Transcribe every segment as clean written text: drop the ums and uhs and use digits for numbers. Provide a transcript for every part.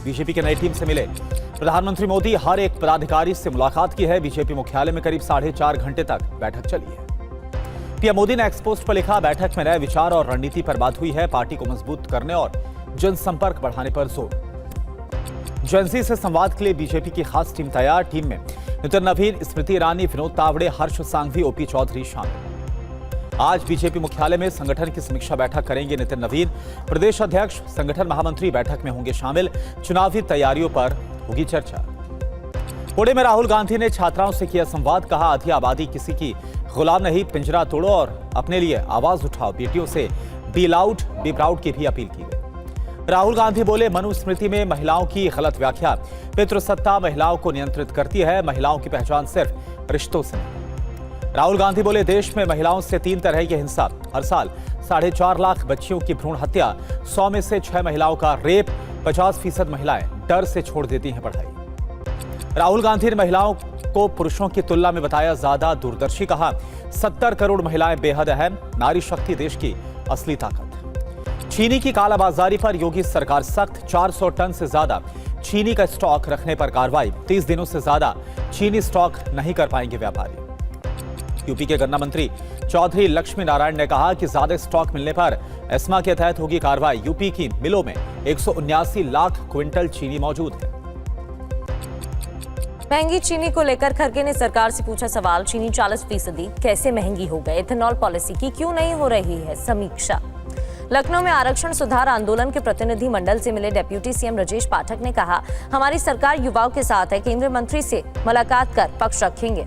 BJP के नई team से मिले प्रधानमंत्री मोदी। हर एक पदाधिकारी से मुलाकात की है। बीजेपी मुख्यालय में करीब 4.5 घंटे तक बैठक चली है। पीएम मोदी ने एक्स पोस्ट पर लिखा, बैठक में नए विचार और रणनीति पर बात हुई है। पार्टी को मजबूत करने और जनसंपर्क बढ़ाने पर जोर। जेएनसी से संवाद के लिए बीजेपी की खास टीम तैयार। टीम में नितिन नवीन, स्मृति ईरानी, विनोद तावड़े, हर्ष सांघवी, ओपी चौधरी शामिल। आज बीजेपी मुख्यालय में संगठन की समीक्षा बैठक करेंगे नितिन नवीन। प्रदेश अध्यक्ष, संगठन महामंत्री बैठक में होंगे शामिल। चुनावी तैयारियों पर होगी चर्चा। पुणे में राहुल गांधी ने छात्राओं से किया संवाद। कहा, आधी आबादी किसी की गुलाम नहीं, पिंजरा तोड़ो और अपने लिए आवाज उठाओ। बेटियों से बी लाउड बी प्राउड की भी अपील की गई। राहुल गांधी बोले, मनुस्मृति में महिलाओं की गलत व्याख्या। पितृसत्ता महिलाओं को नियंत्रित करती है। महिलाओं की पहचान सिर्फ रिश्तों से नहीं। राहुल गांधी बोले, देश में महिलाओं से 3 तरह की हिंसा। हर साल 4.5 लाख बच्चियों की भ्रूण हत्या। 100 में से 6 महिलाओं का रेप। 50% महिलाएं डर से छोड़ देती हैं पढ़ाई। राहुल गांधी ने महिलाओं को पुरुषों की तुलना में बताया ज्यादा दूरदर्शी। कहा, 70 करोड़ महिलाएं बेहद अहम। नारी शक्ति देश की असली ताकत। चीनी की कालाबाजारी पर योगी सरकार सख्त। 400 टन से ज्यादा चीनी का स्टॉक रखने पर कार्रवाई। 30 दिनों से ज्यादा चीनी स्टॉक नहीं कर पाएंगे व्यापारी। यूपी के गन्ना मंत्री चौधरी लक्ष्मी नारायण ने कहा कि ज्यादा स्टॉक मिलने पर एस्मा के तहत होगी कार्रवाई। यूपी की मिलों में 179 लाख क्विंटल चीनी मौजूद है। महंगी चीनी को लेकर खड़गे ने सरकार से पूछा सवाल। चीनी 40% कैसे महंगी हो गई? इथेनॉल पॉलिसी की क्यों नहीं हो रही है समीक्षा? लखनऊ में आरक्षण सुधार आंदोलन के प्रतिनिधि मंडल से मिले डिप्टी सीएम राजेश पाठक ने कहा, हमारी सरकार युवाओं के साथ है। केंद्रीय मंत्री से मुलाकात कर पक्ष रखेंगे।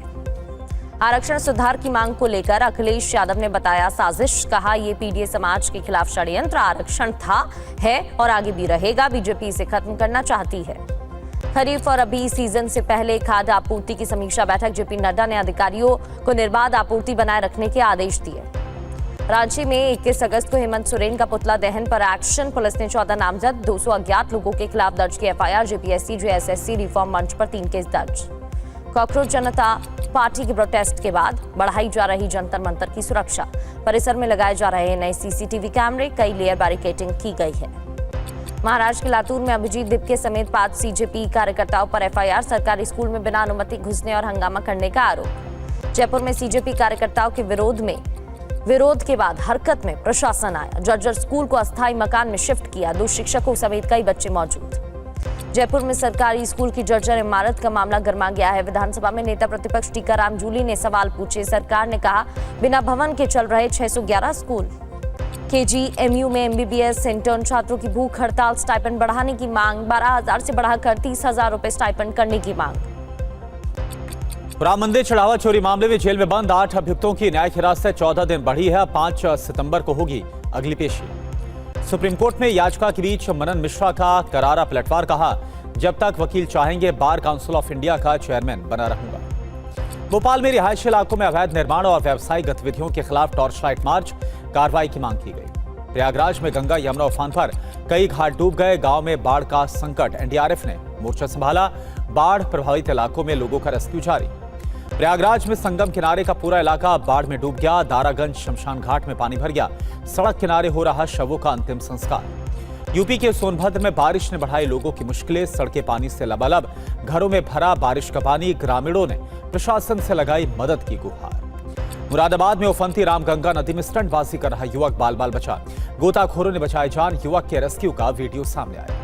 आरक्षण सुधार की मांग को लेकर अखिलेश यादव ने बताया साजिश। कहा, ये पीडीए समाज के खिलाफ षड्यंत्र। आरक्षण था, है और आगे भी रहेगा। बीजेपी इसे खत्म करना चाहती है। खरीफ और रबी सीजन से पहले खाद्य आपूर्ति की समीक्षा बैठक। जेपी नड्डा ने अधिकारियों को निर्बाध आपूर्ति बनाए रखने के आदेश दिए। रांची में 21 अगस्त को हेमंत सोरेन का पुतला दहन पर एक्शन। पुलिस ने 14 नामजद 200 अज्ञात लोगों के खिलाफ दर्ज की एफआईआर। जेपीएससी जेएसएससी रिफॉर्म मंच पर 3 केस दर्ज। कॉकरोच जनता पार्टी के प्रोटेस्ट के बाद बढ़ाई जा रही जंतर मंतर की सुरक्षा। परिसर में लगाए जा रहे नए सीसीटीवी कैमरे। कई लेयर बैरिकेडिंग की गई है। महाराष्ट्र के लातूर में अभिजीत दिपके समेत 5 सीजेपी कार्यकर्ताओं पर एफआईआर। सरकारी स्कूल में बिना अनुमति घुसने और हंगामा करने का आरोप। जयपुर में सीजेपी कार्यकर्ताओं के विरोध के बाद हरकत में प्रशासन आया। जर्जर स्कूल को अस्थायी मकान में शिफ्ट किया। 2 शिक्षकों समेत कई बच्चे मौजूद। जयपुर में सरकारी स्कूल की जर्जर इमारत का मामला गर्मा गया है। विधानसभा में नेता प्रतिपक्ष टीकाराम जूली ने सवाल पूछे। सरकार ने कहा, बिना भवन के चल रहे 611 स्कूल। केजीएमयू में एमबीबीएस इंटर्न छात्रों की भूख हड़ताल। स्टाइपेंड बढ़ाने की मांग। 12,000 से बढ़ाकर 30,000 रुपए स्टाइपेंड करने की मांग। राम मंदिर चढ़ावा चोरी मामले में जेल में बंद 8 अभियुक्तों की न्यायिक हिरासत 14 दिन बढ़ी है। 5 सितंबर को होगी अगली पेशी। सुप्रीम कोर्ट में याचिका के बीच मनन मिश्रा का करारा पलटवार। कहा, जब तक वकील चाहेंगे बार काउंसिल ऑफ इंडिया का चेयरमैन बना रहूंगा। भोपाल में रिहायशी इलाकों में अवैध निर्माण और व्यावसायिक गतिविधियों के खिलाफ टॉर्च लाइट मार्च। कार्रवाई की मांग की गई। प्रयागराज में गंगा यमुना उफान पर कई घाट डूब गए। गांव में बाढ़ का संकट। एनडीआरएफ ने मोर्चा संभाला। बाढ़ प्रभावित इलाकों में लोगों का रेस्क्यू जारी। प्रयागराज में संगम किनारे का पूरा इलाका बाढ़ में डूब गया। दारागंज शमशान घाट में पानी भर गया। सड़क किनारे हो रहा शवों का अंतिम संस्कार। यूपी के सोनभद्र में बारिश ने बढ़ाई लोगों की मुश्किलें। सड़कें पानी से लबालब। घरों में भरा बारिश का पानी। ग्रामीणों ने प्रशासन से लगाई मदद की गुहार। मुरादाबाद में उफनती रामगंगा नदी में स्टंटबाजी कर रहा युवक बाल बाल बचा। गोताखोरों ने बचाई जान। युवक के रेस्क्यू का वीडियो सामने आया।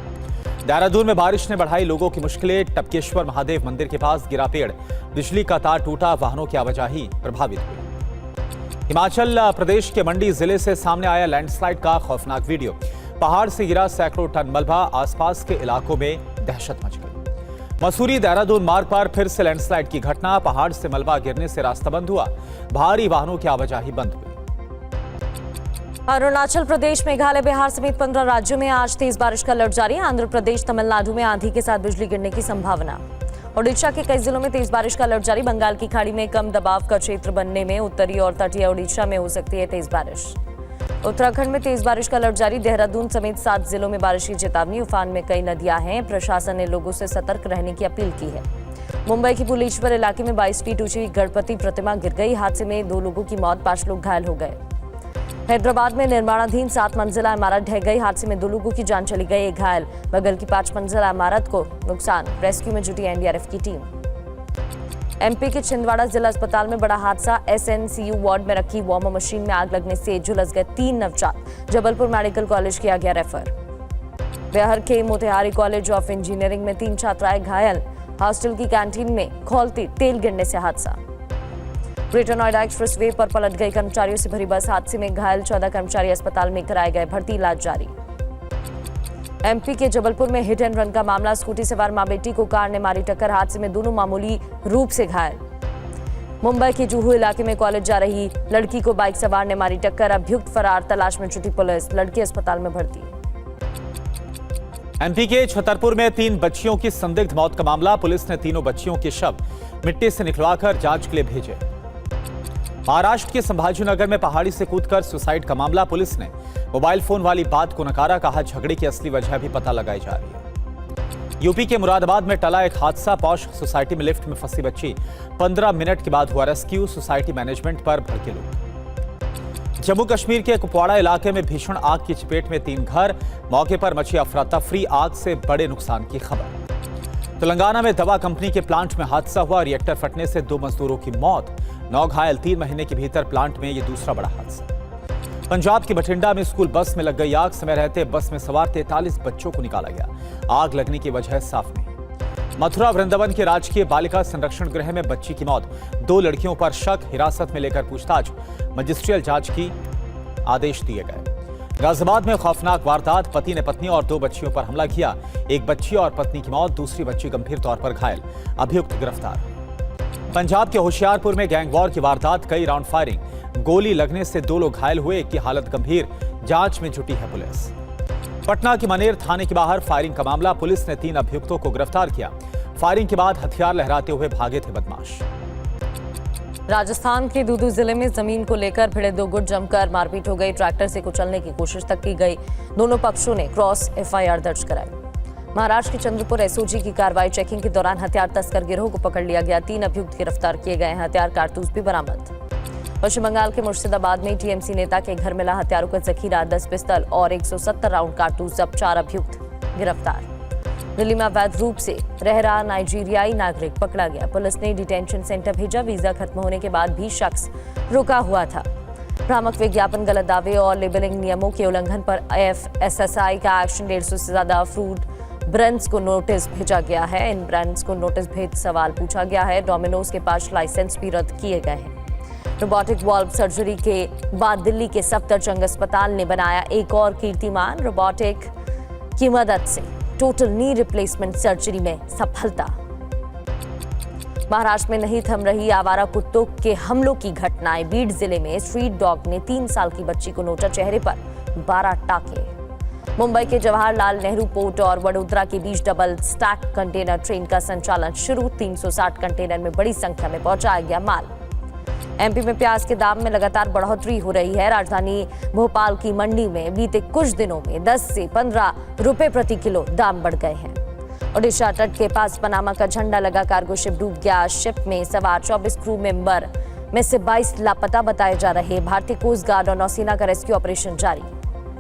देहरादून में बारिश ने बढ़ाई लोगों की मुश्किलें। टपकेश्वर महादेव मंदिर के पास गिरा पेड़। बिजली का तार टूटा। वाहनों की आवाजाही प्रभावित हुई। हिमाचल प्रदेश के मंडी जिले से सामने आया लैंडस्लाइड का खौफनाक वीडियो। पहाड़ से गिरा सैकड़ों टन मलबा। आसपास के इलाकों में दहशत मच गई। मसूरी देहरादून मार्ग पर फिर से लैंडस्लाइड की घटना। पहाड़ से मलबा गिरने से रास्ता बंद हुआ। भारी वाहनों की आवाजाही बंद हुई। अरुणाचल प्रदेश, मेघालय, बिहार समेत 15 राज्यों में आज तेज बारिश का अलर्ट जारी। आंध्र प्रदेश, तमिलनाडु में आंधी के साथ बिजली गिरने की संभावना। ओडिशा के कई जिलों में तेज बारिश का अलर्ट जारी। बंगाल की खाड़ी में कम दबाव का क्षेत्र बनने में उत्तरी और तटीय ओडिशा में हो सकती है तेज बारिश। उत्तराखंड में तेज बारिश का अलर्ट जारी। देहरादून समेत 7 जिलों में बारिश की चेतावनी। उफान में कई नदियां हैं। प्रशासन ने लोगों से सतर्क रहने की अपील की है। मुंबई की बुलेश्वर इलाके में 22 फीट ऊंची गणपति प्रतिमा गिर गई। हादसे में 2 लोगों की मौत, 5 लोग घायल हो गए। हैदराबाद में निर्माणाधीन 7 मंजिला इमारत ढह गई। हादसे में 2 लोगों की जान चली गई, एक घायल। बगल की 5 मंजिला इमारत को नुकसान। रेस्क्यू में जुटी एनडीआरएफ की टीम। एमपी के छिंदवाड़ा जिला अस्पताल में बड़ा हादसा। एसएनसीयू वार्ड में रखी वार्मर मशीन में आग लगने से झुलस गए 3 नवजात। जबलपुर मेडिकल कॉलेज किया गया रेफर। बिहार के मोतिहारी कॉलेज ऑफ इंजीनियरिंग में 3 छात्राएं घायल। हॉस्टल की कैंटीन में खौलती तेल गिरने से हादसा। ग्रेटर नोएडा एक्सप्रेस वे पर पलट गई कर्मचारियों से भरी बस। हादसे में घायल 14 कर्मचारी अस्पताल में कराए गए भर्ती, इलाज जारी। एमपी के जबलपुर में हिट एंड रन का मामला। स्कूटी सवार मां बेटी को कार ने मारी टक्कर। हादसे में दोनों मामूली रूप से घायल। मुंबई के जुहू इलाके में कॉलेज जा रही लड़की को बाइक सवार ने मारी टक्कर। अभियुक्त फरार, तलाश में जुटी पुलिस। लड़की अस्पताल में भर्ती। एमपी के छतरपुर में 3 बच्चियों की संदिग्ध मौत का मामला। पुलिस ने तीनों बच्चियों के शव मिट्टी से निकलवाकर जांच के लिए भेजे। महाराष्ट्र के संभाजीनगर में पहाड़ी से कूदकर सुसाइड का मामला। पुलिस ने मोबाइल फोन वाली बात को नकारा, कहा झगड़े की असली वजह भी पता लगाई जा रही है। यूपी के मुरादाबाद में टला एक हादसा। पॉश सोसाइटी में लिफ्ट में फंसी बच्ची, 15 मिनट के बाद हुआ रेस्क्यू। सोसाइटी मैनेजमेंट पर भड़के लोग। जम्मू कश्मीर के कुपवाड़ा इलाके में भीषण आग की चपेट में 3 घर। मौके पर मची अफरा तफरी। आग से बड़े नुकसान की खबर। तेलंगाना में दवा कंपनी के प्लांट में हादसा हुआ। रिएक्टर फटने से 2 मजदूरों की मौत, 9 घायल। 3 महीने के भीतर प्लांट में यह दूसरा बड़ा हादसा। पंजाब के बठिंडा में स्कूल बस में लग गई आग। समय रहते बस में सवार 43 बच्चों को निकाला गया। आग लगने की वजह साफ नहीं। मथुरा वृंदावन के राजकीय बालिका संरक्षण गृह में बच्ची की मौत। 2 लड़कियों पर शक, हिरासत में लेकर पूछताछ। मजिस्ट्रियल जांच की आदेश दिए गए। गाजियाबाद में खौफनाक वारदात। पति ने पत्नी और 2 बच्चियों पर हमला किया। एक बच्ची और पत्नी की मौत, दूसरी बच्ची गंभीर तौर पर घायल। अभियुक्त गिरफ्तार। पंजाब के होशियारपुर में गैंग वॉर की वारदात। कई राउंड फायरिंग, गोली लगने से 2 लोग घायल हुए, एक की हालत गंभीर। जांच में जुटी है पुलिस। पटना के मनेर थाने के बाहर फायरिंग का मामला। पुलिस ने 3 अभियुक्तों को गिरफ्तार किया। फायरिंग के बाद हथियार लहराते हुए भागे थे बदमाश। राजस्थान के दूदू जिले में जमीन को लेकर भिड़े 2 गुट, जमकर मारपीट हो गई। ट्रैक्टर से कुचलने की कोशिश तक की गई। दोनों पक्षों ने क्रॉस एफआईआर दर्ज कराई। महाराष्ट्र के चंद्रपुर एसओजी की कार्रवाई। चेकिंग के दौरान हथियार तस्कर गिरोह को पकड़ लिया गया। 3 अभियुक्त गिरफ्तार किए गए हैं। हथियार कारतूस भी बरामद। पश्चिम बंगाल के मुर्शिदाबाद में टीएमसी नेता के घर मिला हथियारों का जखीरा। 10 पिस्तल और 170 राउंड कारतूस जब्त। 4 अभियुक्त गिरफ्तार। दिल्ली में अवैध रूप से रह रहा नाइजीरियाई नागरिक पकड़ा गया। पुलिस ने डिटेंशन सेंटर भेजा। वीजा खत्म होने के बाद भी शख्स रुका हुआ था। भ्रामक विज्ञापन, गलत दावे और लेबलिंग नियमों के उल्लंघन पर एफएसएसआई का एक्शन। 150 से ज्यादा फ्रूट ब्रांड्स को नोटिस भेजा गया है। इन ब्रांड्स को नोटिस भेज सवाल पूछा गया है। डोमिनोज के 5 लाइसेंस भी रद्द किए गए हैं। रोबोटिक वाल्व सर्जरी के बाद दिल्ली के सफदरजंग अस्पताल ने बनाया एक और कीर्तिमान। रोबोटिक की मदद से टोटल नी रिप्लेसमेंट सर्जरी में सफलता। महाराष्ट्र में नहीं थम रही आवारा कुत्तों के हमलों की घटनाएं। बीड जिले में स्ट्रीट डॉग ने 3 साल की बच्ची को नोचा, चेहरे पर 12 टाके। मुंबई के जवाहरलाल नेहरू पोर्ट और वडोदरा के बीच डबल स्टैक कंटेनर ट्रेन का संचालन शुरू। 360 कंटेनर में बड़ी संख्या में पहुंचाया गया माल। एमपी में प्याज के दाम में लगातार बढ़ोतरी हो रही है। राजधानी भोपाल की मंडी में बीते कुछ दिनों में 10 से 15 रुपए प्रति किलो दाम बढ़ गए हैं। ओडिशा तट के पास पनामा का झंडा लगा कार्गो शिप डूब गया। शिप में सवार 24 क्रू मेंबर में से 22 लापता बताए जा रहे। भारतीय कोस्ट गार्ड और नौसेना का रेस्क्यू ऑपरेशन जारी।